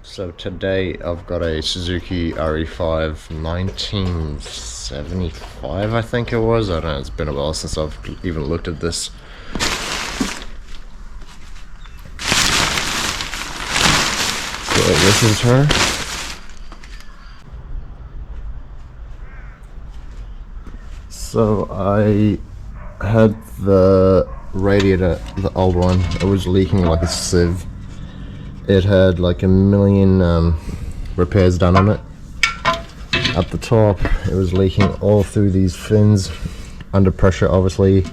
So today I've got a Suzuki Re5 1975, I think it was. I don't know, it's been a while since I've even looked at this. So this is her. So I had the radiator, the old one, it was leaking like a sieve. It had like a million repairs done on it. At the top, it was leaking all through these fins, under pressure obviously,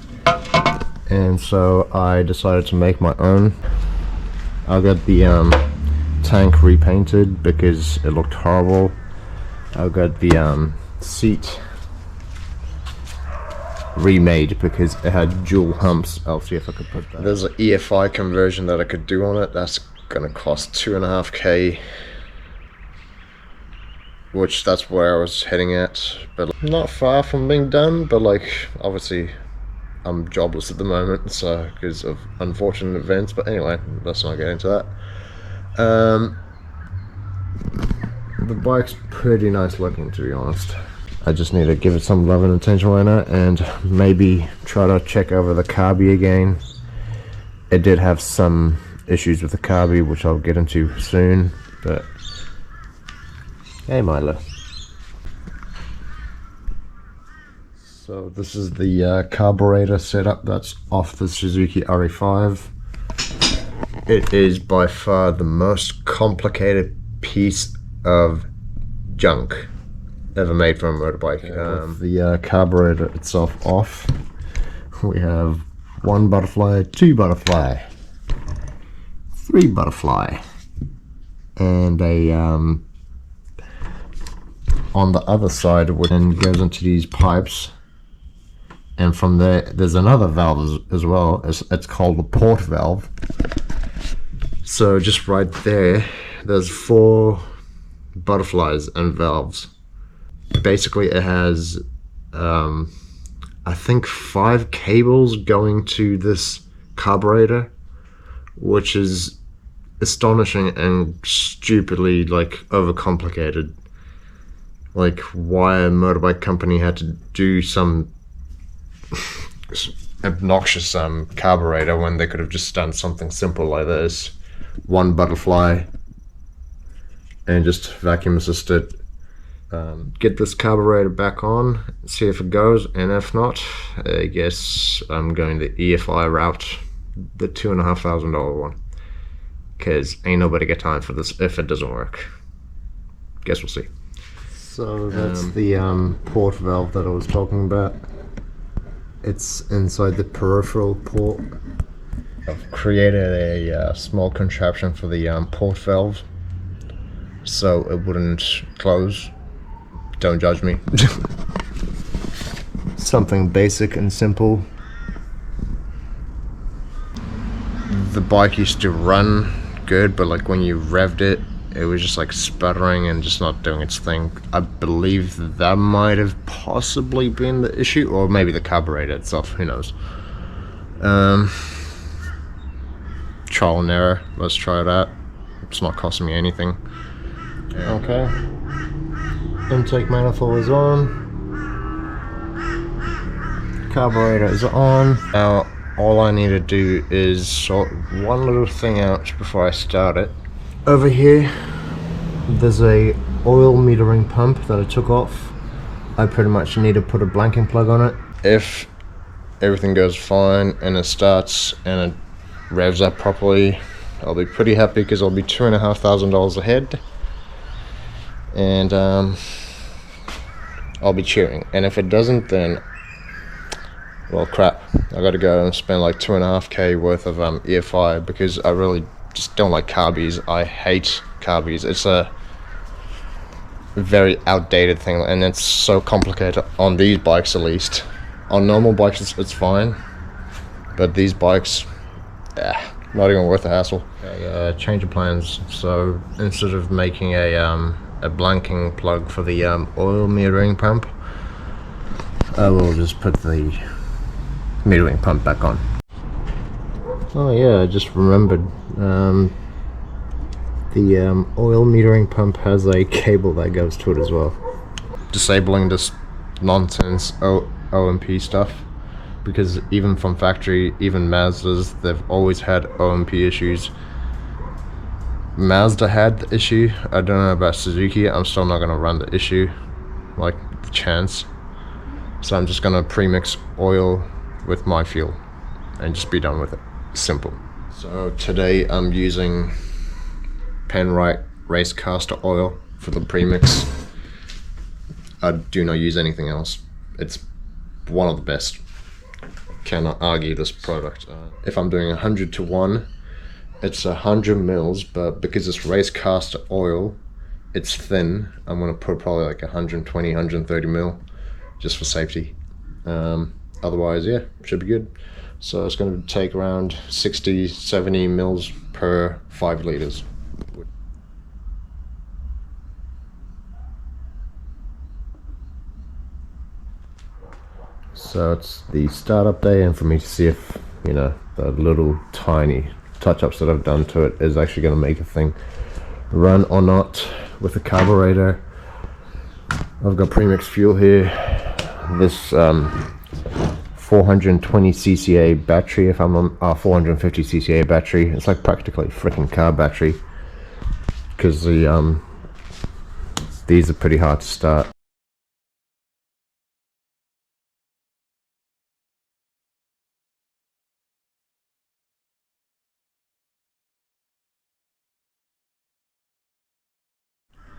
and so I decided to make my own. I got the tank repainted because it looked horrible. I got the seat remade because it had dual humps. I'll see if I could put that. There's an EFI conversion that I could do on it. That's gonna cost $2.5K, which that's where I was heading at, but not far from being done. But like, obviously I'm jobless at the moment, so because of unfortunate events. But anyway, let's not get into that. The bike's pretty nice looking, to be honest. I just need to give it some love and attention right now, and maybe try to check over the carby again. It did have some issues with the carby, which I'll get into soon, but hey Milo. So this is the carburetor setup that's off the Suzuki Re5. It is by far the most complicated piece of junk ever made for a motorbike. With the carburetor itself off, we have 1 butterfly, 2 butterfly, 3 butterfly, and a on the other side, which then goes into these pipes, and from there there's another valve as well. It's called the port valve. So just right there's 4 butterflies and valves. Basically it has I think 5 cables going to this carburetor, which is astonishing and stupidly like overcomplicated. Like, why a motorbike company had to do some obnoxious carburetor when they could have just done something simple like this. 1 butterfly and just vacuum assist it. Get this carburetor back on, see if it goes, and if not, I guess I'm going the EFI route, the $2,500 one, because ain't nobody got time for this if it doesn't work. Guess we'll see. So that's the port valve that I was talking about. It's inside the peripheral port. I've created a small contraption for the port valve so it wouldn't close. Don't judge me. Something basic and simple. The bike used to run good, but like when you revved it, it was just like sputtering and just not doing its thing. I believe that might have possibly been the issue, or maybe the carburetor itself, who knows. Trial and error, let's try it out. It's not costing me anything. Okay. Intake manifold is on. Carburetor is on. Now all I need to do is sort one little thing out before I start it. Over here there's a oil metering pump that I took off. I pretty much need to put a blanking plug on it. If everything goes fine and it starts and it revs up properly, I'll be pretty happy because I'll be $2,500 ahead, and I'll be cheering. And if it doesn't, then well, crap, I gotta go and spend like $2.5K worth of EFI, because I really just don't like carbies. I hate carbies. It's a very outdated thing, and it's so complicated on these bikes at least. On normal bikes it's fine, but these bikes, not even worth the hassle. Okay, change of plans. So instead of making a blanking plug for the oil metering pump, I will just put the metering pump back on. Oh yeah, I just remembered. The oil metering pump has a cable that goes to it as well. Disabling this nonsense OMP stuff, because even from factory, even Mazdas, they've always had OMP issues. Mazda had the issue. I don't know about Suzuki. I'm still not going to run the issue, like the chance. So I'm just going to premix oil with my fuel and just be done with it. Simple. So today I'm using Penrite race caster oil for the premix. I do not use anything else. It's one of the best. Cannot argue this product. If I'm doing 100 to 1, it's 100 mils, but because it's race caster oil, it's thin. I'm gonna put probably like 120, 130 mil, just for safety. Otherwise, yeah, should be good. So it's gonna take around 60, 70 mils per 5 liters. So it's the startup day, and for me to see if, you know, the little tiny touch-ups that I've done to it is actually going to make a thing run or not with the carburetor. I've got premix fuel here. This 420 cca battery, if I'm on 450 cca battery. It's like practically a freaking car battery, because the these are pretty hard to start.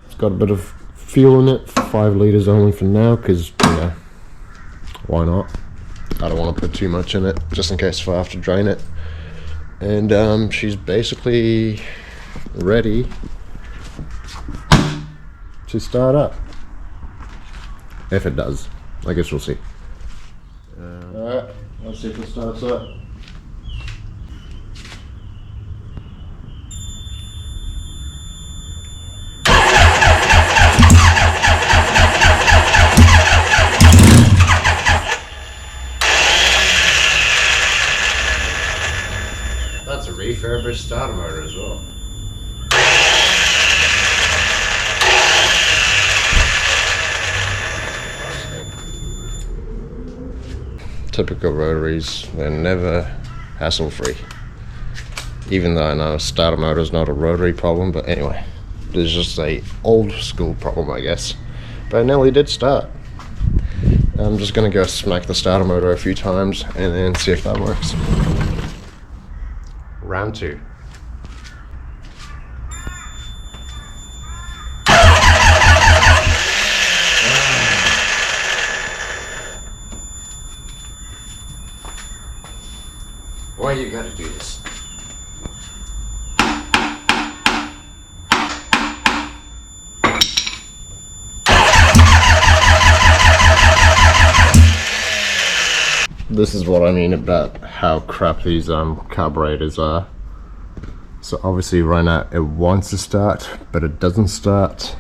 It's got a bit of fuel in it, 5 liters only for now, because, you know, why not? I don't want to put too much in it, just in case if I have to drain it. And she's basically ready to start up. If it does. I guess we'll see. Alright, let's see if it starts up. That's a refurbished starter motor as well. Typical Rotaries, they're never hassle-free. Even though I know a starter motor is not a Rotary problem, but anyway, it's just a old school problem, I guess. But it nearly did start. I'm just gonna go smack the starter motor a few times and then see if that works. Round 2. Why you gotta do this? This is what I mean about how crap these carburetors are. So obviously right now it wants to start, but it doesn't start,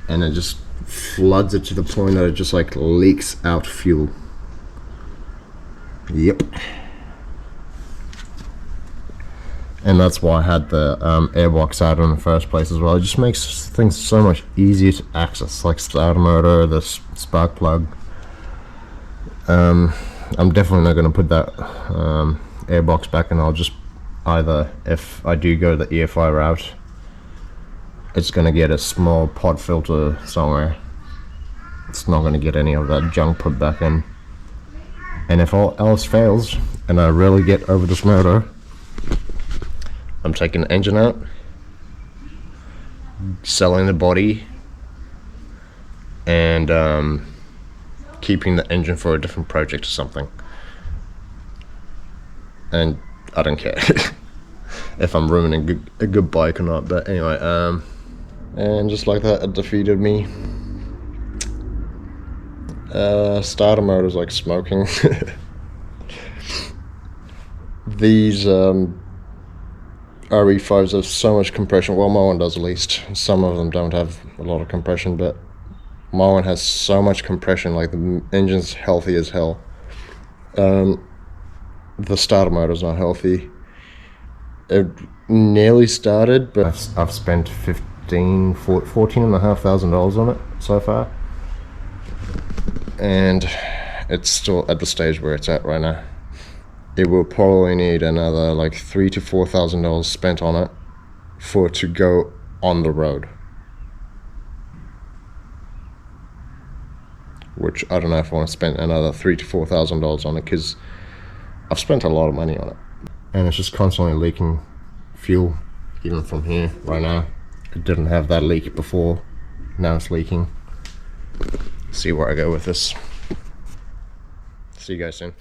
and it just floods it to the point that it just like leaks out fuel. Yep. And that's why I had the airbox out in the first place as well. It just makes things so much easier to access, like starter motor, the spark plug. I'm definitely not going to put that airbox back, and I'll just either, if I do go the EFI route, it's going to get a small pod filter somewhere. It's not going to get any of that junk put back in. And if all else fails, and I really get over this motor, I'm taking the engine out, selling the body, and keeping the engine for a different project or something. And I don't care if I'm ruining a good bike or not, but anyway, and just like that, it defeated me. Starter motor's like smoking. These Re5s have so much compression. Well, my one does at least. Some of them don't have a lot of compression, but my one has so much compression, like the engine's healthy as hell. The starter motor's not healthy. nearly started, but I've spent $14,500 on it so far, and it's still at the stage where it's at right now. It will probably need another like $3,000 to $4,000 spent on it for it to go on the road, which I don't know if I want to spend another $3,000 to $4,000 on it, because I've spent a lot of money on it, and it's just constantly leaking fuel, even from here right now. It didn't have that leak before, now it's leaking. See where I go with this. See you guys soon.